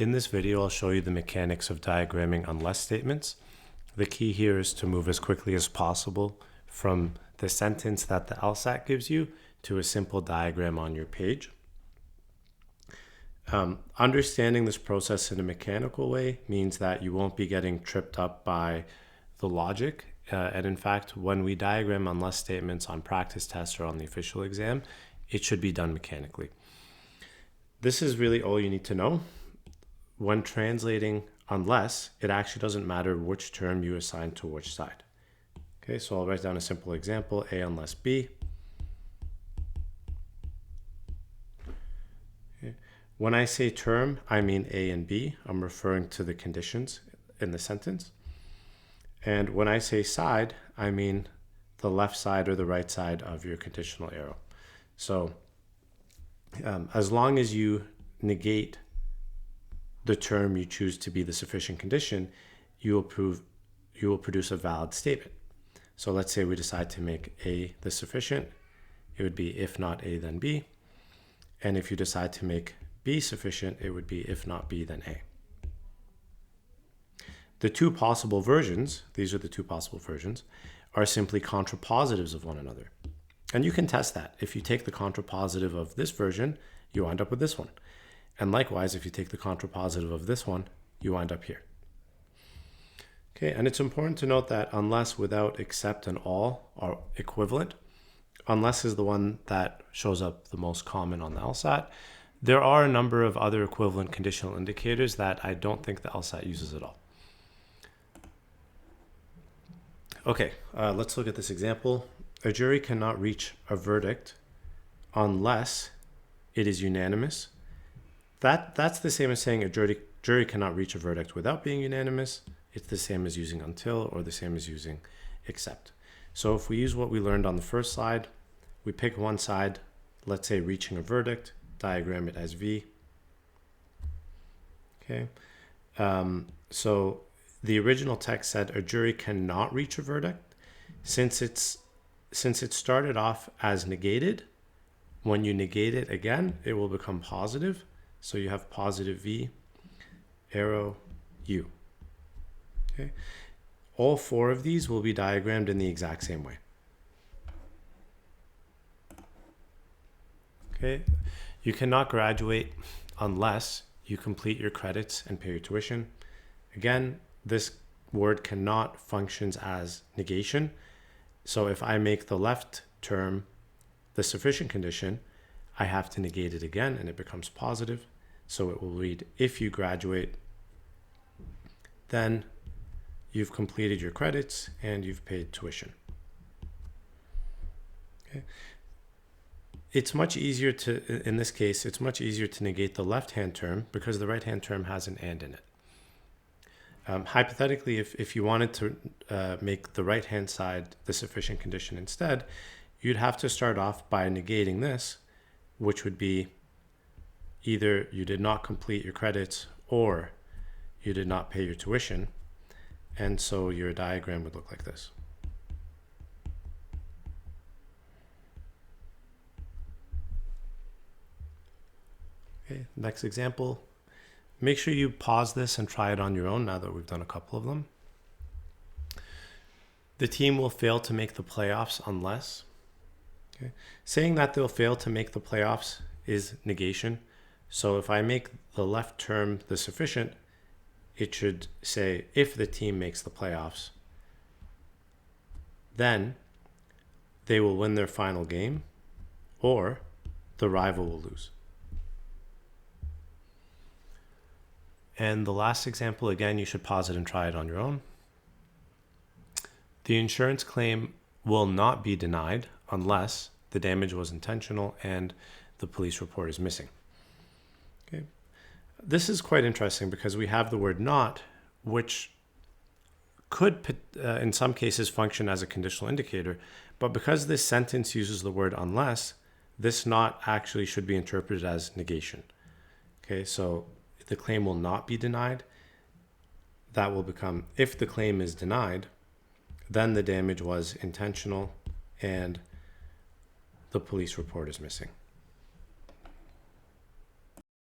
In this video, I'll show you the mechanics of diagramming unless statements. The key here is to move as quickly as possible from the sentence that the LSAT gives you to a simple diagram on your page. Understanding this process in a mechanical way means that you won't be getting tripped up by the logic. And in fact, when we diagram unless statements on practice tests or on the official exam, it should be done mechanically. This is really all you need to know. When translating unless, it actually doesn't matter which term you assign to which side. Okay, so I'll write down a simple example, A unless B. Okay. When I say term, I mean A and B. I'm referring to the conditions in the sentence. And when I say side, I mean the left side or the right side of your conditional arrow. So as long as you negate the term you choose to be the sufficient condition, you will produce a valid statement. So let's say we decide to make A the sufficient, it would be if not A then B. And if you decide to make B sufficient, it would be if not B then A. The two possible versions, these are the two possible versions, are simply contrapositives of one another. And you can test that. If you take the contrapositive of this version, you wind up with this one. And likewise, if you take the contrapositive of this one, you wind up here. Okay, and it's important to note that unless, without, except, and all are equivalent. Unless is the one that shows up the most common on the LSAT. There are a number of other equivalent conditional indicators that I don't think the LSAT uses at all. Okay, let's look at this example. A jury cannot reach a verdict unless it is unanimous. That's the same as saying a jury cannot reach a verdict without being unanimous. It's the same as using until or the same as using except. So if we use what we learned on the first slide, we pick one side, let's say reaching a verdict, diagram it as V. Okay, so the original text said a jury cannot reach a verdict. Since it started off as negated, when you negate it again, it will become positive. So you have positive V, arrow, U. Okay. All four of these will be diagrammed in the exact same way. Okay. You cannot graduate unless you complete your credits and pay your tuition. Again, this word cannot functions as negation. So if I make the left term the sufficient condition, I have to negate it again and it becomes positive. So it will read, if you graduate, then you've completed your credits and you've paid tuition. Okay. It's much easier to, in this case, it's much easier to negate the left-hand term because the right-hand term has an and in it. Hypothetically, if you wanted to make the right-hand side the sufficient condition instead, you'd have to start off by negating this, which would be either you did not complete your credits or you did not pay your tuition. And so your diagram would look like this. Okay, next example. Make sure you pause this and try it on your own now that we've done a couple of them. The team will fail to make the playoffs unless. Okay. Saying that they'll fail to make the playoffs is negation. So if I make the left term the sufficient, it should say if the team makes the playoffs, then they will win their final game or the rival will lose. And the last example, again, you should pause it and try it on your own. The insurance claim will not be denied unless the damage was intentional and the police report is missing. Okay. This is quite interesting because we have the word not, which could, in some cases, function as a conditional indicator. But because this sentence uses the word unless, this not actually should be interpreted as negation. Okay, so the claim will not be denied. That will become, if the claim is denied, then the damage was intentional and the police report is missing.